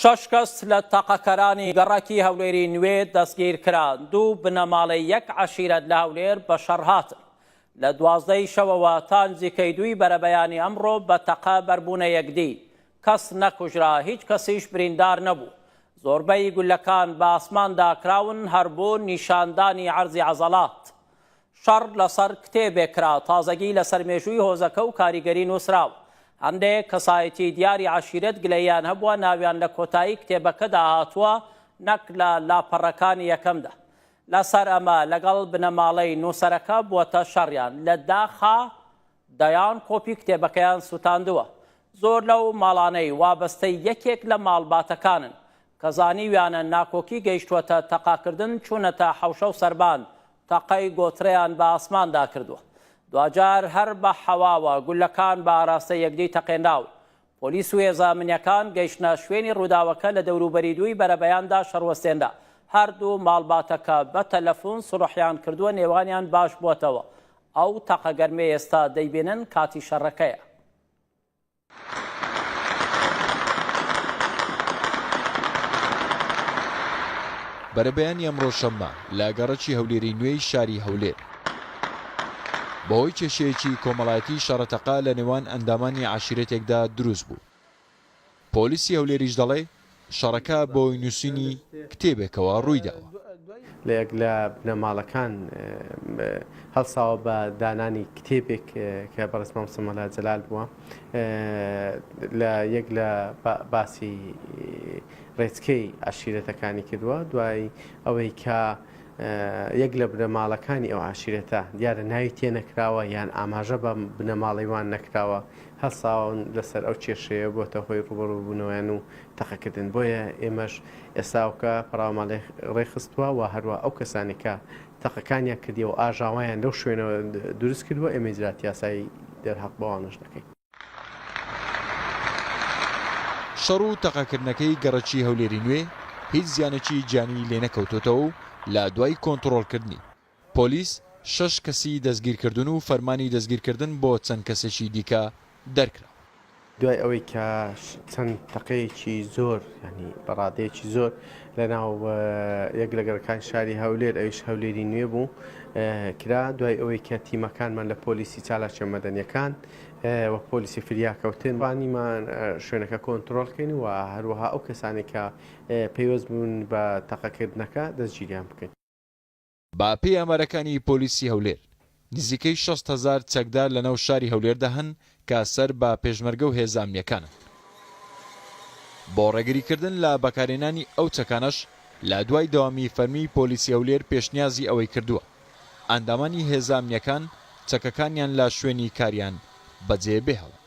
شش کەس لە تەقەکەرانی گەڕەکی هەولێری نوێ دەستگیر کران. دوو بنەماڵەی یەک عەشیرەت لە هەولێر بە شەڕ هاتن. لە 12ی شەوەوە تا نزیکەی 2 بەرەبەیانی ئەمڕۆ بە تەقە بەربونە یەکدی. کەس نەکوژرا، هیچ کەسیش بریندار نەبوو. زۆربەی گولەکان بە ئاسماندا کراون هەر بۆ نیشاندانی عەرزی عەزەڵات. شەڕ لەسەر کتێبێک کرا، تازەگی لەسەر مێژووی هۆزەکە و کاریگەری نووسراوە. هەندێک کەسایەتی دیاری عەشیرەت گلەییان هەبووە، ناویان لە کۆتایی کتێبەکەدا هاتووە نەک لە لاپەڕەکانی یەکەمدا. لەسەر ئەمە لەگەڵ بنەماڵەی نووسەرەکە بووەتە شەڕیان. لە داخا دەیان کۆپی کتێبەکەیان سوتاندووە. زۆر لەو ماڵانەی وابەستەی یەکێک لە ماڵباتەکانن کە زانیویانە ناکۆکی گەیشتووەتە تەقاکردن چوونەتە حەوشە و سەربان. تەقەی گۆترەیان بە ئاسماندا کردووە. دوجار هەر بە حەواوە گولەکان بە ئاراستە یەکدی تەقێنراون. پۆلیس و هێزانمینیەکان گەیشتنە شوێنی ڕووداوەکە لە دەوروبەری 2 بەرەبەیاندا شەڕوەستێندا. هەردوو ماڵباتەکە بە تەلەفۆن سروحیان کردووە، نێوانیان باش بووەتەوە. ئەو تەقە گەرمێ ئێستا دەیبینن کاتی شەڕەکەیە. بەرەبەیانی ئەمڕۆ شەممە لە گەڕەکی هەولێری نوێی شاری هەولێر بەهۆی کێشەیەکی کۆمەڵایەتی شەڕەتەقا لە نێوان ئەندامانی عەشیرەتێکدا دروست بوو. پۆلیسی هەولێریش دەڵێ شەڕەکە بۆی نووسینی کتێبێکەوە ڕوویداوە. لە یەک لە بنەماڵەکان هەڵساوە بە دانانی کتێبێک کە بەڕێزمام سەمەلا جەلال بووە لە یەک لە باسی ڕێچکەی عەشیرەتەکانی کردووە. دوای ئەوەی کە یەک لە بنەماڵەکانی ئەو عەشیرەتە دیارە ناوی تێنەکراوە یان ئاماژە بە بنەماڵەیوان نەکراوە، هەڵساون لەسەر ئەو کێشەیە بۆتە هۆی ڕوبەڕووبوونەوەیان و تەقەکردن. بۆیە ئێمەش ئێستاوکە پەراوماڵی ڕێخستووە و هەروە ئەو کەسانی کە تەقەکانیان کردیەوە ئاژاوایان لەو شوێنەوە دروست کردووە ئێمە ئیجراتی یاسایی دەرهەق بەوانش دەکەین. شەڕ و تەقەکردنەکەی گەڕەکی هەولێری نوێ هیچ زیانێکی گیانی لێ نەکەوتۆتەوە و لە دوای کۆنتڕۆڵکردنی پۆلیس 6 کەسی دەستگیرکردن و فەرمانی دەستگیرکردن بۆ چەند کەسێکی دیکە دەرکرا. دوای ئەوەی کە چەند تەقەیەکی زۆر ینی بەڕادەیەکی زۆر لەناو یەک لە گەڕەکانی شاری هەولێر ئەویش هەولێری نوێ بوو کرا، دوای ئەوەی کە تیمەکانمان لە پۆلیسی چالاکیە مەدەنیەکان وە پۆلیسی فریاکەوتن وانیمان شوێنەکە کۆنتڕۆڵکەین و هەروەها ئەو کەسانی کە پەیوەست بوون بە تەقەکردنەکە دەستگیریان بکەین. با پێی ئەمارەکانی پۆلیسی هەولێر نزیکەی 6,000 چەکدار لەناو شاری هەولێردا هەن کە سەر بە پێشمەرگە و هێزانمینیەکانن. بۆ ڕێگریکردن لە بەکارهێنانی ئەو چەکانەش لە دوای دەوامی فەرمی پۆلیسی هەولێر پێشنیازی ئەوەی کردووە ئەندامانی هێزانمینیەکان چەکەکانیان لە شوێنی کاریان بەجێ بێهەڵە.